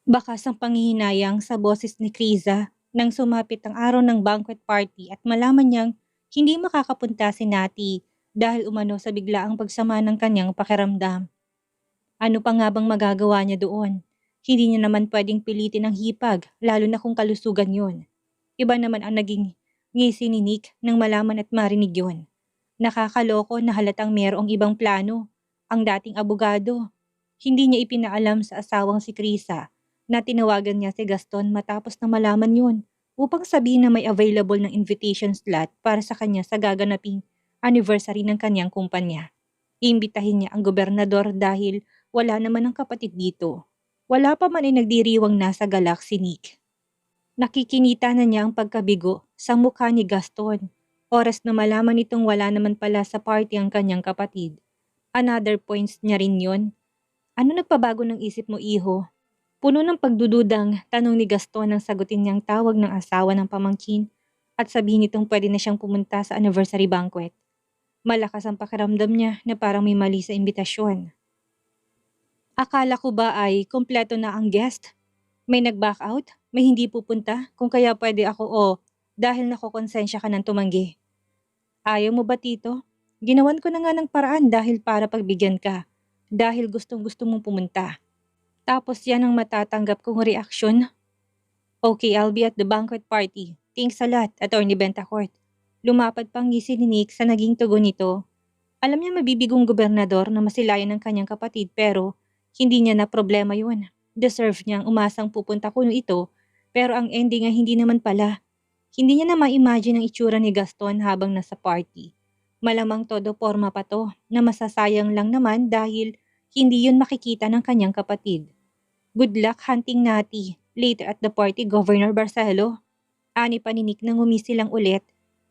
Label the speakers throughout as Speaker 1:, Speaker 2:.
Speaker 1: Bakas ang panghihinayang sa boses ni Kriza nang sumapit ang araw ng banquet party at malaman niyang hindi makakapunta si Nati dahil umano sa biglaang pagsama ng kanyang pakiramdam. Ano pa nga bang magagawa niya doon? Hindi niya naman pwedeng pilitin ang hipag, lalo na kung kalusugan yun. Iba naman ang naging ngisi ni Nick nang malaman at marinig yun. Nakakaloko na halatang mayroong ibang plano. Ang dating abogado, hindi niya ipinaalam sa asawang si Krisa na tinawagan niya si Gaston matapos na malaman yun upang sabihin na may available ng invitation slot para sa kanya sa gaganaping anniversary ng kanyang kumpanya. Iimbitahin niya ang gobernador dahil wala naman ang kapatid dito. Wala pa man ay nagdiriwang nasa galak si Nick. Nakikinita na niya ang pagkabigo sa mukha ni Gaston. Oras na malaman nitong wala naman pala sa party ang kanyang kapatid. Another points niya rin yon. Ano nagpabago ng isip mo, iho? Puno ng pagdududang tanong ni Gaston nang sagutin niyang tawag ng asawa ng pamangkin at sabihin nitong pwede na siyang pumunta sa anniversary banquet. Malakas ang pakiramdam niya na parang may mali sa imbitasyon. Akala ko ba ay kompleto na ang guest? May nag-back out? May hindi pupunta? Kung kaya pwede ako o dahil nakokonsensya ka ng tumanggi. Ayaw mo ba, Tito? Ginawan ko na nga ng paraan dahil para pagbigyan ka. Dahil gustong gusto mong pumunta. Tapos yan ang matatanggap kong reaksyon. Okay, I'll be at the banquet party. Thanks a lot, Attorney Bentacourt. Lumapad pang ngisi ni Nick sa naging tugon nito. Alam niya mabibigong gobernador na masilayan ng kanyang kapatid pero hindi niya na problema yun. Deserve niyang umasang pupunta kuno ito pero ang ending ay hindi naman pala. Hindi niya na ma-imagine ang itsura ni Gaston habang nasa party. Malamang todo forma pa to na masasayang lang naman dahil hindi yun makikita ng kanyang kapatid. Good luck hunting Nati. Later at the party, Governor Barcelo. Ani pa ni Nick nang umisilang ulit.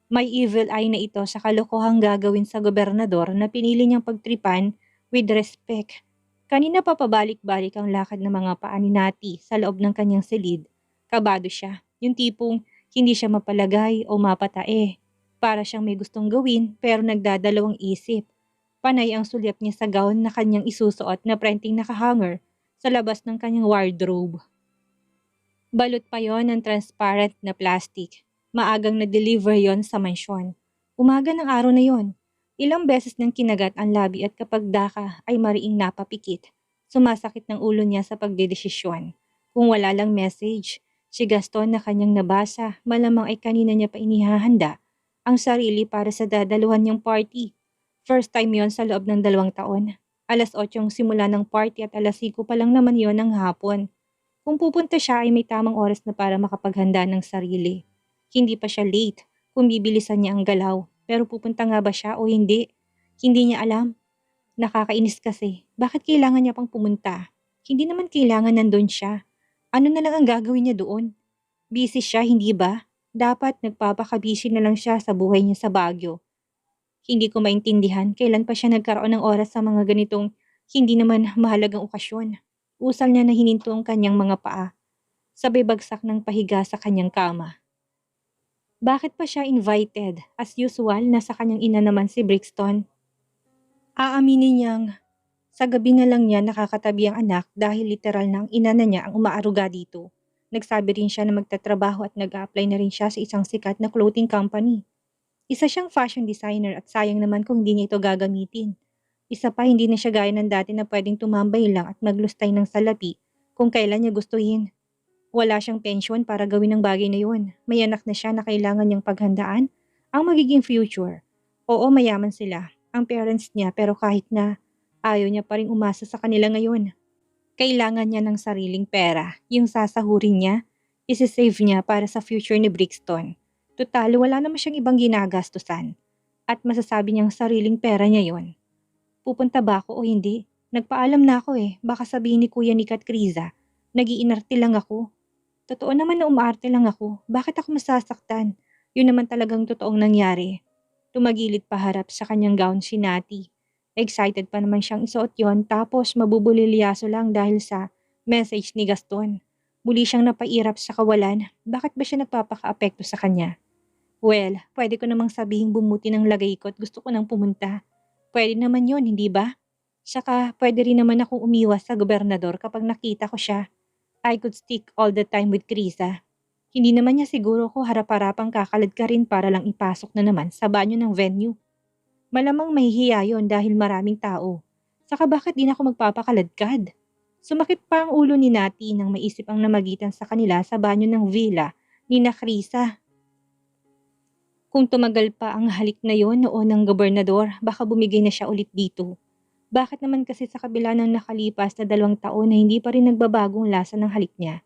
Speaker 1: May evil eye na ito sa kalokohang gagawin sa gobernador na pinili niyang pagtripan with respect. Kanina pa pabalik-balik ang lakad ng mga paa ni Nati sa loob ng kanyang silid. Kabado siya. Yung tipong hindi siya mapalagay o mapatae. Para siyang may gustong gawin pero nagdadalawang isip. Panay ang sulyap niya sa gown na kanyang isusuot na prenting nakahanger sa labas ng kanyang wardrobe. Balot pa yon ng transparent na plastic. Maagang na-deliver yon sa mansyon. Umaga ng araw na yon. Ilang beses nang kinagat ang labi at kapag daka ay mariing napapikit. Sumasakit ng ulo niya sa pagdedesisyon. Kung wala lang message, si Gaston na kanyang nabasa, malamang ay kanina niya pa inihahanda ang sarili para sa dadaluhan niyang party. First time yon sa loob ng 2 taon. Alas 8 simula ng party at alas 5 pa lang naman yon ng hapon. Kung pupunta siya ay may tamang oras na para makapaghanda ng sarili. Hindi pa siya late kung bibilisan niya ang galaw. Pero pupunta nga ba siya o hindi? Hindi niya alam. Nakakainis kasi. Bakit kailangan niya pang pumunta? Hindi naman kailangan nandun siya. Ano na lang ang gagawin niya doon? Busy siya, hindi ba? Dapat nagpapakabisi na lang siya sa buhay niya sa Baguio. Hindi ko maintindihan kailan pa siya nagkaroon ng oras sa mga ganitong hindi naman mahalagang okasyon. Usal niya na hininto ang kanyang mga paa. Sabay bagsak ng pahiga sa kanyang kama. Bakit pa siya invited? As usual, nasa kanyang ina naman si Brixton. Aaminin niyang sa gabi na lang niya nakakatabi ang anak dahil literal na ang ina na niya ang umaaruga dito. Nagsabi rin siya na magtatrabaho at nag-a-apply na rin siya sa isang sikat na clothing company. Isa siyang fashion designer at sayang naman kung hindi niya ito gagamitin. Isa pa, hindi na siya gaya ng dati na pwedeng tumambay lang at maglustay ng salapi kung kailan niya gustuhin. Wala siyang pensyon para gawin ang bagay na yun. May anak na siya na kailangan niyang paghandaan ang magiging future. Oo, mayaman sila, ang parents niya, pero kahit na ayaw niya pa rin umasa sa kanila ngayon. Kailangan niya ng sariling pera. Yung sasahurin niya, isi-save niya para sa future ni Brixton. Total, wala naman siyang ibang ginagastusan. At masasabi niyang sariling pera niya yon. Pupunta ba ako o hindi? Nagpaalam na ako eh. Baka sabihin ni Kuya Nick at Kriza, nag-iinarte lang ako. Totoo naman na umaarte lang ako. Bakit ako masasaktan? Yun naman talagang totoong nangyari. Tumagilid pa harap sa kanyang gown si Nati. Excited pa naman siyang isuot yon tapos mabubulilyaso lang dahil sa message ni Gaston. Muli siyang napairap sa kawalan. Bakit ba siya nagpapaka-apekto sa kanya? Well, pwede ko namang sabihing bumuti ng lagay ko at gusto ko nang pumunta. Pwede naman yon, hindi ba? Saka pwede rin naman akong umiwas sa gobernador kapag nakita ko siya. I could stick all the time with Krisa. Hindi naman niya siguro ko harap-harapang kakalad ka rin para lang ipasok na naman sa banyo ng venue. Malamang mahihiya yon dahil maraming tao. Saka bakit di na ako magpapakaladkad? Sumakit pa ang ulo ni Nati nang maisip ang namagitan sa kanila sa banyo ng villa ni na Krisa. Kung tumagal pa ang halik na yon noon ng gobernador, baka bumigay na siya ulit dito. Bakit naman kasi sa kabila ng nakalipas na 2 taon na hindi pa rin nagbabagong lasa ng halik niya?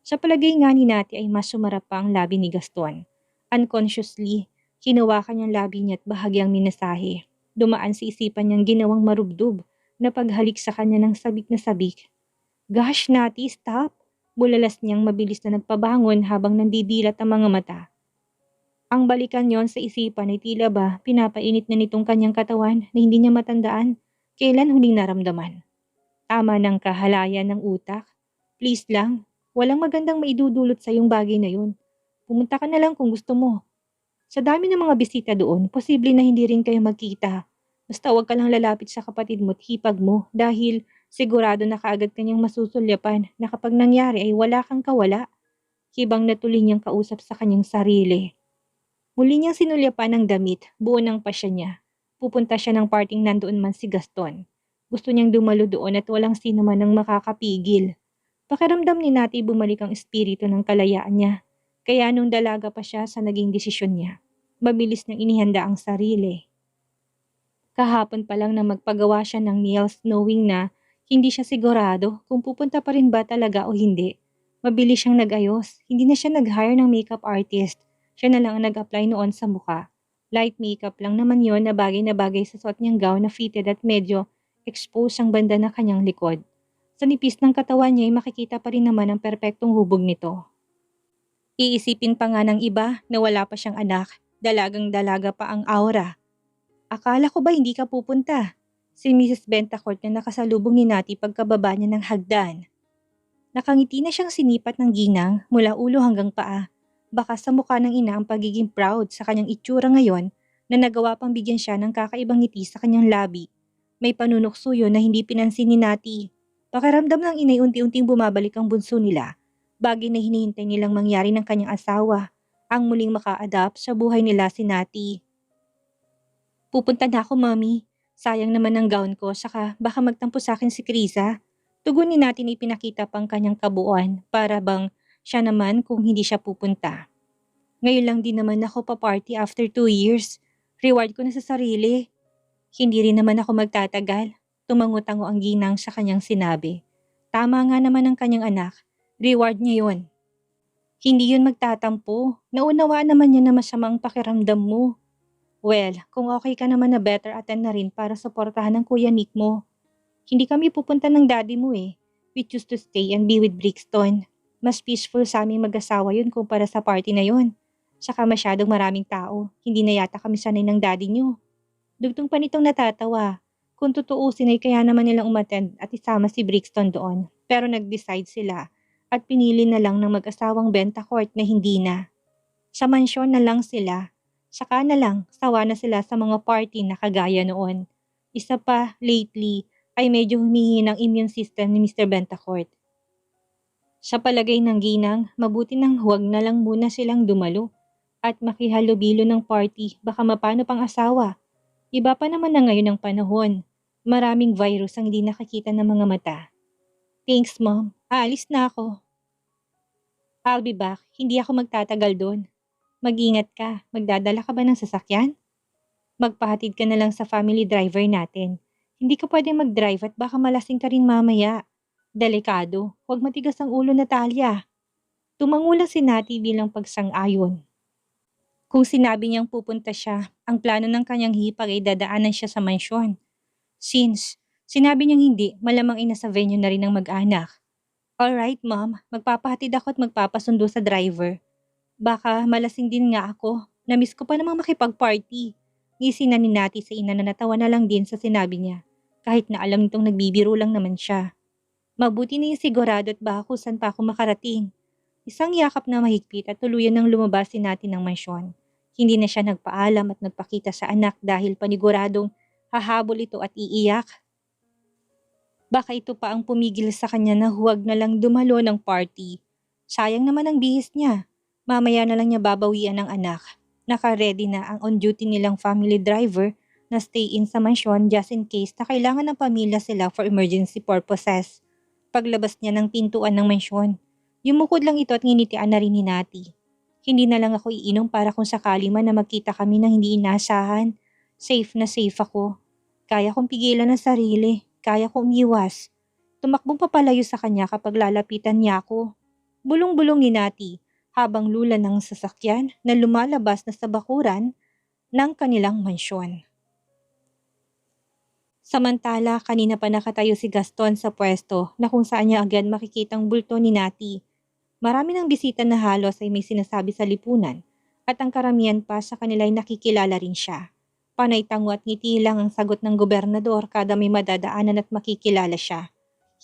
Speaker 1: Sa palagay nga ni Nati ay mas sumarap pa ang labi ni Gaston. Unconsciously, hinawakan niyang labi niya at bahagyang minasahe. Dumaan sa isipan niyang ginawang marubdob na paghalik sa kanya ng sabik na sabik. Gosh, Nati, stop! Bulalas niyang mabilis na nagpabangon habang nandidilat ang mga mata. Ang balikan yon sa isipan ay tila ba pinapainit na nitong kanyang katawan na hindi niya matandaan kailan huling naramdaman. Tama ng kahalayan ng utak. Please lang, walang magandang maidudulot sa yung bagay na yun. Pumunta ka na lang kung gusto mo. Sa dami ng mga bisita doon, posible na hindi rin kayo magkita. Basta huwag ka lang lalapit sa kapatid mo at hipag mo dahil sigurado na kaagad kanyang masusulyapan na kapag nangyari ay wala kang kawala. Hibang natuloy niyang kausap sa kanyang sarili. Muli niyang sinulyapan ng damit, buo ng pasya niya. Pupunta siya ng parting nandoon man si Gaston. Gusto niyang dumalo doon at walang sino man ang makakapigil. Pakiramdam ni Nati bumalik ang espiritu ng kalayaan niya. Kaya nung dalaga pa siya sa naging desisyon niya, mabilis niyang inihanda ang sarili. Kahapon pa lang na magpagawa siya ng nails knowing na hindi siya sigurado kung pupunta pa rin ba talaga o hindi. Mabilis siyang nag-ayos, hindi na siya nag-hire ng makeup artist. Siya na lang ang nag-apply noon sa mukha. Light makeup lang naman yon na bagay sa suot niyang gown na fitted at medyo exposed ang banda ng kanyang likod. Sa nipis ng katawan niya ay makikita pa rin naman ang perpektong hubog nito. Iisipin pa nga ng iba na wala pa siyang anak, dalagang-dalaga pa ang aura. Akala ko ba hindi ka pupunta? Si Mrs. Bentacourt na nakasalubong ni Nati pagkababa niya ng hagdan. Nakangiti na siyang sinipat ng ginang mula ulo hanggang paa. Baka sa mukha ng ina ang pagiging proud sa kanyang itsura ngayon na nagawa pang bigyan siya ng kakaibang ngiti sa kanyang labi. May panunukso yun na hindi pinansin ni Nati. Pakiramdam ng inay unti-unting bumabalik ang bunso nila. Bagay na hinihintay nilang mangyari ng kanyang asawa. Ang muling maka-adapt sa buhay nila si Nati. Pupunta na ako, Mami. Sayang naman ang gown ko, saka baka magtampo sa akin si Krisa. Tugon ni Nati na ipinakita pang kanyang kabuuan para bang siya naman kung hindi siya pupunta. Ngayon lang din naman ako pa-party after 2 years. Reward ko na sa sarili. Hindi rin naman ako magtatagal. Tumango-tango ang ginang sa kanyang sinabi. Tama nga naman ang kanyang anak. Reward niya yon. Hindi yun magtatampo. Naunawaan naman niya na masamang pakiramdam mo. Well, kung okay ka naman na better attend na rin para suportahan ng Kuya Nick mo. Hindi kami pupunta ng daddy mo eh. We choose to stay and be with Brixton. Mas peaceful sa aming mag-asawa yun kumpara sa party na yun. Saka masyadong maraming tao. Hindi na yata kami sanay ng daddy niyo. Dugtong pa nitong natatawa. Kung tutuusin ay kaya naman nilang umattend at isama si Brixton doon. Pero nag-decide sila at pinili na lang ng mag-asawang Bentacourt na hindi na. Sa mansyon na lang sila. Saka na lang, sawa na sila sa mga party na kagaya noon. Isa pa, lately, ay medyo humihi ng immune system ni Mr. Bentacourt. Sa palagay ng ginang, mabuti nang huwag na lang muna silang dumalo at makihalubilo ng party baka mapano pang asawa. Iba pa naman na ngayon ang panahon. Maraming virus ang hindi nakakita ng mga mata. Thanks, Mom. Aalis na ako. I'll be back. Hindi ako magtatagal doon. Mag-ingat ka. Magdadala ka ba ng sasakyan? Magpahatid ka na lang sa family driver natin. Hindi ka pwedeng mag-drive at baka malasing ka rin mamaya. Delikado. Huwag matigas ang ulo, Natalia. Tumangula si Nati bilang pagsang-ayon. Kung sinabi niyang pupunta siya, ang plano ng kanyang hipag ay dadaanan siya sa mansyon. Since sinabi niyang hindi, malamang ay nasa venue na rin ng mag-anak. Alright, Mom. Magpapahatid ako at magpapasundo sa driver. Baka malasing din nga ako. Namiss ko pa namang makipag-party. Ngisi na ni Nati sa ina na natawa na lang din sa sinabi niya. Kahit na alam nitong nagbibiro lang naman siya. Mabuti na yung sigurado at baka kung saan pa ako makarating. Isang yakap na mahigpit at tuluyan nang lumabas si Nati ng mansyon. Hindi na siya nagpaalam at nagpakita sa anak dahil paniguradong hahabol ito at iiyak. Baka ito pa ang pumigil sa kanya na huwag na lang dumalo ng party. Sayang naman ang bihis niya. Mamaya na lang niya babawian ng anak. Naka-ready na ang on-duty nilang family driver na stay in sa mansyon just in case na kailangan ng pamilya sila for emergency purposes. Paglabas niya ng pintuan ng mansyon, yumukod lang ito at nginitian na rin ni Nati. Hindi na lang ako iinom para kung sakali man na magkita kami ng hindi inaasahan. Safe na safe ako. Kaya kong pigilan ang sarili. Kaya kong umiwas. Tumakbong papalayo sa kanya kapag lalapitan niya ako. Bulong-bulong ni Nati habang lula ng sasakyan na lumalabas na sa bakuran ng kanilang mansyon. Samantala, kanina pa nakatayo si Gaston sa pwesto na kung saan niya agad makikitang bulto ni Nati. Marami ng bisita na halos ay may sinasabi sa lipunan at ang karamihan pa sa kanila ay nakikilala rin siya. Panay tango at ngiti lang ang sagot ng gobernador kada may madadaanan at makikilala siya.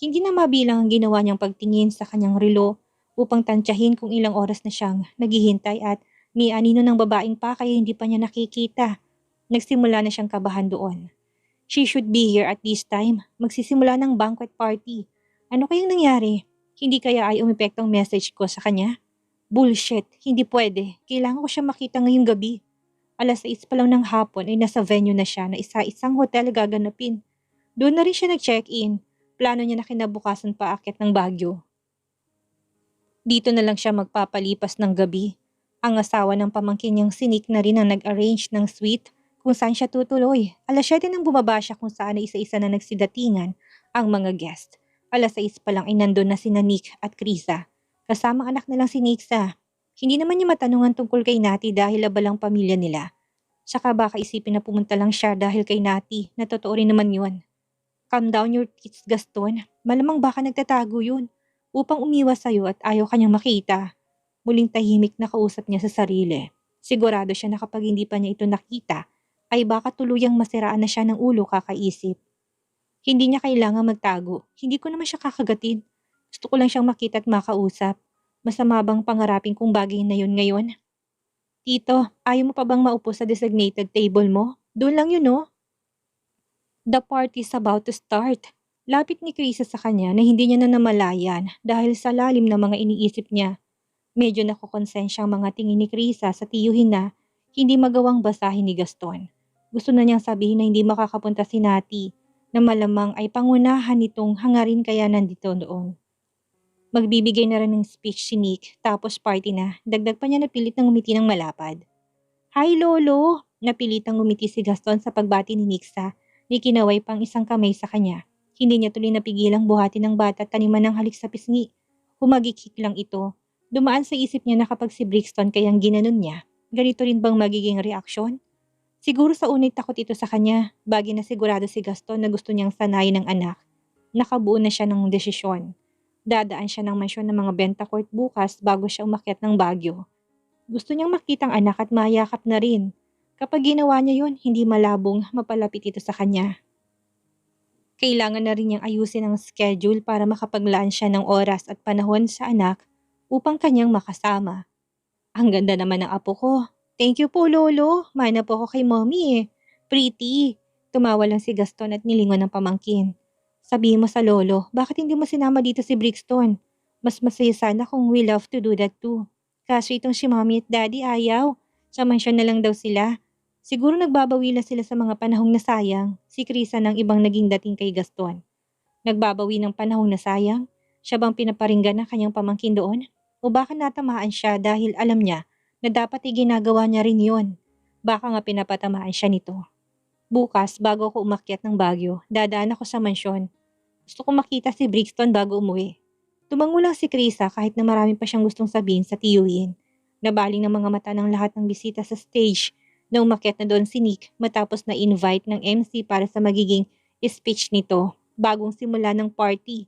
Speaker 1: Hindi na mabilang ang ginawa niyang pagtingin sa kanyang relo upang tantyahin kung ilang oras na siyang naghihintay at ni anino ng babaeng pa kaya hindi pa niya nakikita. Nagsimula na siyang kabahan doon. She should be here at this time. Magsisimula ng banquet party. Ano kayang nangyari? Hindi kaya ay umipektong message ko sa kanya? Bullshit, hindi pwede. Kailangan ko siya makita ngayong gabi. 6:00 pa lang ng hapon ay nasa venue na siya na isa-isang hotel gaganapin. Doon na rin siya nag-check-in. Plano niya na kinabukasan pa aakyat ng Baguio. Dito na lang siya magpapalipas ng gabi. Ang asawa ng pamangkin niyang sinik na rin ang nag-arrange ng suite kung saan siya tutuloy. 7:00 nang bumaba siya kung saan ay isa-isa na nagsidatingan ang mga guest. 6:00 pa lang ay nandun na sina Nick at Krisa. Kasama anak na lang si Nixa. Hindi naman niya matanungan tungkol kay Nati dahil abalang pamilya nila. Saka baka isipin na pumunta lang siya dahil kay Nati na totoo rin naman yun. Calm down your tits, Gaston. Malamang baka nagtatago yun upang umiwas sa'yo at ayaw kanyang makita. Muling tahimik na kausap niya sa sarili. Sigurado siya na kapag hindi pa niya ito nakita, ay baka tuluyang masiraan na siya ng ulo kakaisip. Hindi niya kailangang magtago. Hindi ko naman siya kakagatin. Gusto ko lang siyang makita at makausap. Masama bang pangarapin kong bagay na yun ngayon? Tito, ayaw mo pa bang maupo sa designated table mo? Doon lang yun, no? The party's about to start. Lapit ni Krisa sa kanya na hindi niya na namalayan dahil sa lalim ng mga iniisip niya. Medyo nakukonsensyang mga tingin ni Krisa sa tiyuhin na hindi magawang basahin ni Gaston. Gusto na niyang sabihin na hindi makakapunta si Nati na malamang ay pangunahan nitong hangarin kaya nandito noon. Magbibigay na rin ng speech si Nick tapos party na. Dagdag pa niya na pilit ng ngumiti ng malapad. Hi Lolo! Napilitang ngumiti si Gaston sa pagbati ni Nixa ni kinaway pang isang kamay sa kanya. Hindi niya tuloy napigilang buhati ng bata at taniman ng halik sa pisngi. Humagikik lang ito. Dumaan sa isip niya na kapag si Brixton kayang ginanon niya, ganito rin bang magiging reaksyon? Siguro sa unay takot ito sa kanya, bagay na sigurado si Gaston na gusto niyang sanayin ng anak. Nakabuo na siya ng desisyon. Dadaan siya ng mansyon ng mga benta court bukas bago siya umakyat ng Baguio. Gusto niyang makitang anak at mayakap na rin. Kapag ginawa niya yun, hindi malabong mapalapit ito sa kanya. Kailangan na rin niyang ayusin ang schedule para makapaglaan siya ng oras at panahon sa anak upang kanyang makasama. Ang ganda naman ng apo ko. Thank you po, Lolo. Mana po ako kay Mommy eh. Pretty. Tumawa lang si Gaston at nilingon ng pamangkin. Sabihin mo sa Lolo, bakit hindi mo sinama dito si Brixton? Mas masaya sana kung we love to do that too. Kaso itong si Mommy at Daddy ayaw. Sa mansyon na lang daw sila. Siguro nagbabawi lang sila sa mga panahong nasayang. Si Krisa ng ibang naging dating kay Gaston. Nagbabawi ng panahong nasayang? Siya bang pinaparinggan ng kanyang pamangkin doon? O baka natamaan siya dahil alam niya na dapat ginagawa niya rin yon. Baka nga pinapatamaan siya nito. Bukas, bago ako umakyat ng Baguio, dadaan ako sa mansyon. Gusto ko makita si Brixton bago umuwi. Tumango lang si Krisa kahit na marami pa siyang gustong sabihin sa tiyuhin. Nabaling ng mga mata ng lahat ng bisita sa stage na umakyat na doon si Nick matapos na invite ng MC para sa magiging speech nito bagong simula ng party.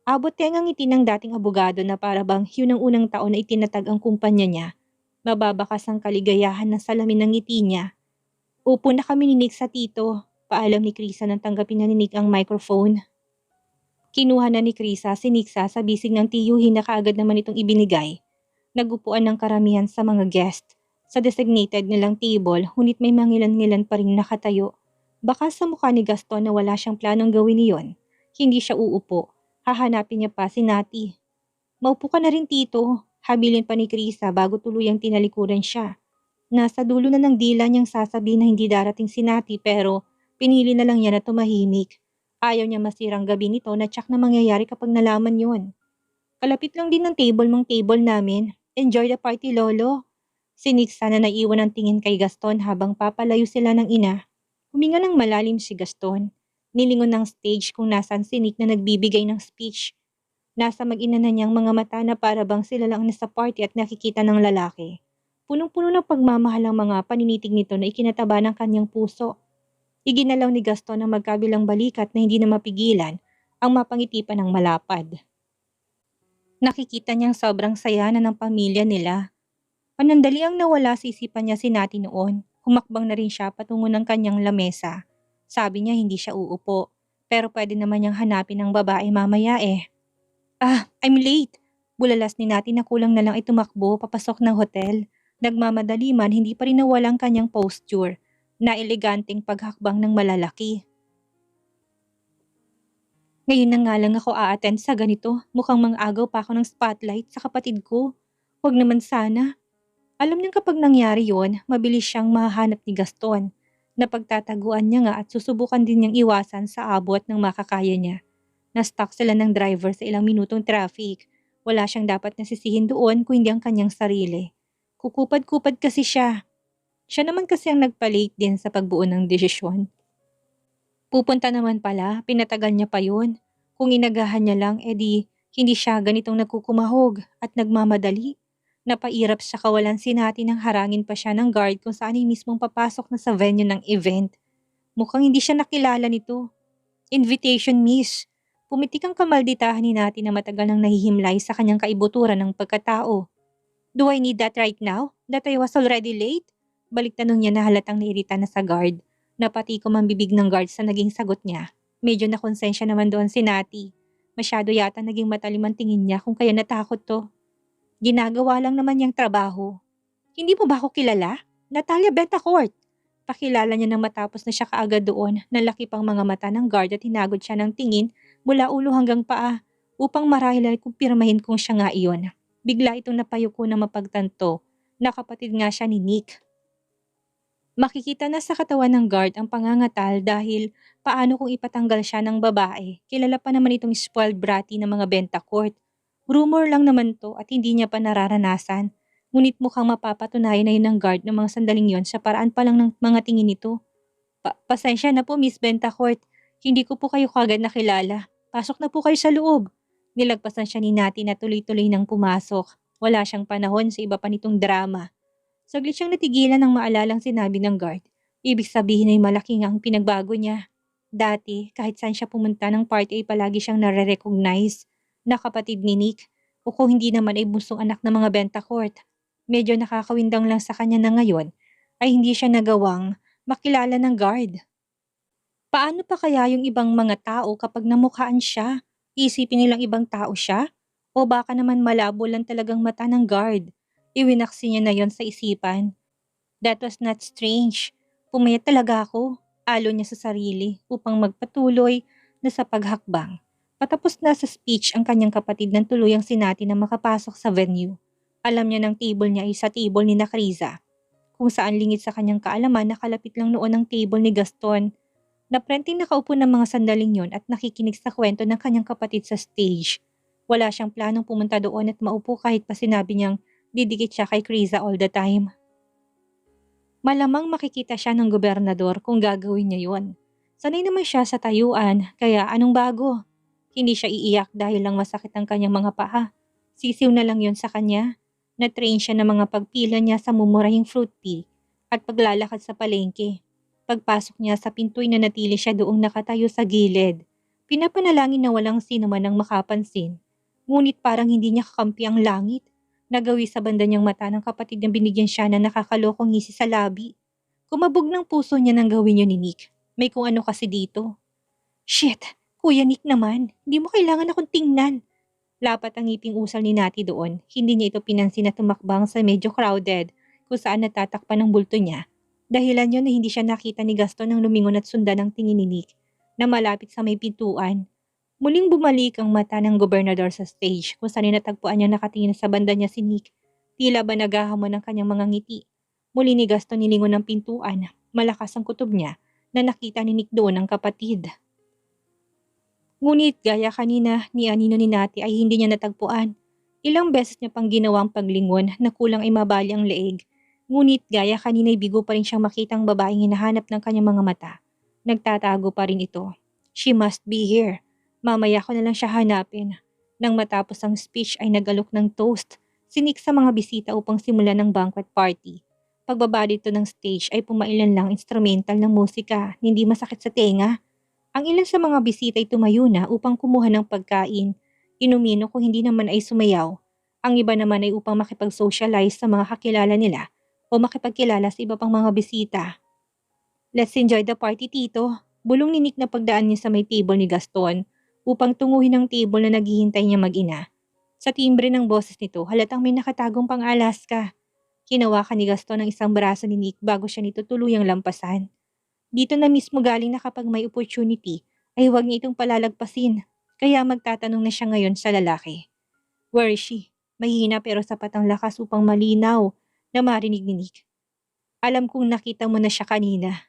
Speaker 1: Abot tengang ngiti ng dating abogado na para bang yun ang unang taon na itinatag ang kumpanya niya. Mababakas ang kaligayahan ng salamin ng ngiti niya. Upo na kami ni Nick sa tito. Paalam ni Krisa nang tanggapin na ni Nick ang microphone. Kinuha na ni Krisa si Nixa sa bisig ng tiyuhin na kaagad naman itong ibinigay. Nagupuan ng karamihan sa mga guest sa designated nilang table ngunit may mangilan-ngilan pa rin nakatayo. Baka sa mukha ni Gaston na wala siyang planong gawin niyon. Hindi siya uupo. Hahanapin niya pa si Nati. Maupo ka na rin tito. Habilin pa ni Krisa bago tuluyang tinalikuran siya. Nasa dulo na ng dila niyang sasabihin na hindi darating si Nati pero pinili na lang niya na tumahimik. Ayaw niya masirang gabi nito na tsak na mangyayari kapag nalaman yon. Kalapit lang din ng table namin. Enjoy the party, Lolo. Sinig sana naiwan ang tingin kay Gaston habang papalayo sila ng ina. Huminga ng malalim si Gaston. Nilingon ng stage kung nasan si Nick na nagbibigay ng speech. Nasa mag-ina na niyang mga mata na para bang sila lang nasa party at nakikita ng lalaki. Punong-puno ng pagmamahal ang mga paninitig nito na ikinataba ng kanyang puso. Iginalaw ni Gaston ang magkabilang balikat na hindi na mapigilan ang mapangiti pa ng malapad. Nakikita niyang sobrang saya na ng pamilya nila. Panandali ang nawala sa isipan niya si Nati noon. Humakbang na rin siya patungo ng kanyang lamesa. Sabi niya hindi siya uupo, pero pwede naman niyang hanapin ang babae mamaya eh. I'm late. Bulalas ni Nati na kulang na lang ay tumakbo papasok ng hotel. Nagmamadali man, hindi pa rin nawalang kanyang posture na eleganteng paghakbang ng malalaki. Ngayon na nga lang ako a-attend sa ganito. Mukhang mang-agaw pa ako ng spotlight sa kapatid ko. Huwag naman sana. Alam niyang kapag nangyari yon, mabilis siyang mahahanap ni Gaston. Napagtataguan niya nga at susubukan din niyang iwasan sa abot ng makakaya niya. Na-stuck sila ng driver sa ilang minutong traffic. Wala siyang dapat nasisihin doon kung hindi ang kanyang sarili. Kukupad-kupad kasi siya. Siya naman kasi ang nagpa-late din sa pagbuo ng desisyon. Pupunta naman pala, pinatagal niya pa yun. Kung inagahan niya lang, edi hindi siya ganitong nagkukumahog at nagmamadali. Napairap sa kawalan sinati nang harangin pa siya ng guard kung saan ay mismong papasok na sa venue ng event. Mukhang hindi siya nakilala nito. Invitation miss. Pumitik ang kamalditahan ni Nati na matagal nang nahihimlay sa kanyang kaibuturan ng pagkatao. Do I need that right now? That I was already late? Balik tanong niya na halatang nairita na sa guard. Napatikom ang bibig ng guard sa naging sagot niya. Medyo nakonsensya naman doon si Nati. Masyado yata naging matalim ang tingin niya kung kaya natakot to. Ginagawa lang naman niyang trabaho. Hindi mo ba ako kilala? Natalia Betancourt. Pakilala niya nang matapos na siya kaagad doon. Nalaki pang mga mata ng guard at hinagod siya ng tingin mula ulo hanggang paa upang marahil ay kumpirmahin kung siya nga iyon. Bigla itong napayuko na mapagtanto na kapatid nga siya ni Nick. Makikita na sa katawan ng guard ang pangangatal dahil paano kung ipatanggal siya ng babae. Kilala pa naman itong spoiled bratty ng mga Betancourt. Rumor lang naman to at hindi niya pa nararanasan. Ngunit mukhang mapapatunayan na yun ng guard ng mga sandaling yon sa paraan pa lang ng mga tingin nito. Pasensya na po Miss Betancourt. Hindi ko po kayo kagad nakilala. Pasok na po kayo sa loob. Nilagpasan siya ni Nati na tuloy-tuloy nang pumasok. Wala siyang panahon sa iba pa nitong drama. Saglit siyang natigilan nang maalalang sinabi ng guard. Ibig sabihin ay malaki nga ang pinagbago niya. Dati, kahit saan siya pumunta ng party ay palagi siyang nare-recognize na kapatid ni Nick o kung hindi naman ay bunsong anak ng mga Betancourt. Medyo nakakawindang lang sa kanya na ngayon ay hindi siya nagawang makilala ng guard. Paano pa kaya yung ibang mga tao kapag namukhaan siya? Isipin nilang ibang tao siya? O baka naman malabo lang talagang mata ng guard? Iwinaksi niya na yon sa isipan. That was not strange. Pumayat talaga ako. Alo niya sa sarili upang magpatuloy na sa paghakbang. Patapos na sa speech ang kanyang kapatid ng tuluyang sinati na makapasok sa venue. Alam niya ng table niya ay sa table ni Nakriza. Kung saan lingid sa kanyang kaalaman nakalapit lang noon ang table ni Gaston. Naprenting nakaupo ng mga sandaling yon at nakikinig sa kwento ng kanyang kapatid sa stage. Wala siyang planong pumunta doon at maupo kahit pa sinabi niyang didikit siya kay Kriza all the time. Malamang makikita siya ng gobernador kung gagawin niya yon. Sanay naman siya sa tayuan, kaya anong bago? Hindi siya iiyak dahil lang masakit ang kanyang mga paa. Sisiw na lang yon sa kanya. Na-train siya ng mga pagpila niya sa mumurahing fruit tea at paglalakad sa palengke. Pagpasok niya sa pinto'y nanatili siya doong nakatayo sa gilid. Pinapanalangin na walang sino man ang makapansin. Ngunit parang hindi niya kakampi ang langit. Nagawi sa banda niyang mata ng kapatid na binigyan siya na nakakalokong ngisi sa labi. Kumabog ng puso niya nang gawin yun ni Nick. May kung ano kasi dito. Shit! Kuya Nick naman, hindi mo kailangan akong tingnan. Lapat ang ngiping usal ni Nati doon. Hindi niya ito pinansin na tumakbang sa medyo crowded kung saan natatakpan ng bulto niya. Dahilan yun na hindi siya nakita ni Gaston nang lumingon at sundan ang tingin ni Nick na malapit sa may pintuan. Muling bumalik ang mata ng gobernador sa stage kung saan natagpuan niya nakatingin sa banda niya si Nick. Tila ba naghahamon ng kanyang mga ngiti. Muli ni Gaston nilingon ng pintuan. Malakas ang kutob niya na nakita ni Nick doon ang kapatid. Ngunit gaya kanina ni Anino ni Nati ay hindi niya natagpuan. Ilang beses niya pang ginawang paglingon na kulang ay mabali ang leeg. Ngunit gaya kanina ay bigo pa rin siyang makitang babaeng hinahanap ng kanyang mga mata. Nagtatago pa rin ito. She must be here. Mamaya ko na lang siya hanapin. Nang matapos ang speech ay nagalok ng toast. Sinik sa mga bisita upang simulan ng banquet party. Pagbaba dito ng stage ay pumailan lang instrumental ng musika, hindi masakit sa tenga. Ang ilan sa mga bisita ay tumayo na upang kumuha ng pagkain. Inumino kung hindi naman ay sumayaw. Ang iba naman ay upang makipag-socialize sa mga kakilala nila o makipagkilala sa iba pang mga bisita. Let's enjoy the party, Tito. Bulong ni Nick na pagdaan niya sa may table ni Gaston upang tunguhin ang table na naghihintay niya mag-ina. Sa timbre ng boses nito, halatang may nakatagong pang-Alaska. Hinawakan ni Gaston ang isang braso ni Nick bago siya nito tuluyang lampasan. Dito na mismo galing na kapag may opportunity ay huwag niya itong palalagpasin. Kaya magtatanong na siya ngayon sa lalaki. Where is she? Mahina pero sapat ang lakas upang malinaw na marinig ni Nick. Alam kong nakita mo na siya kanina.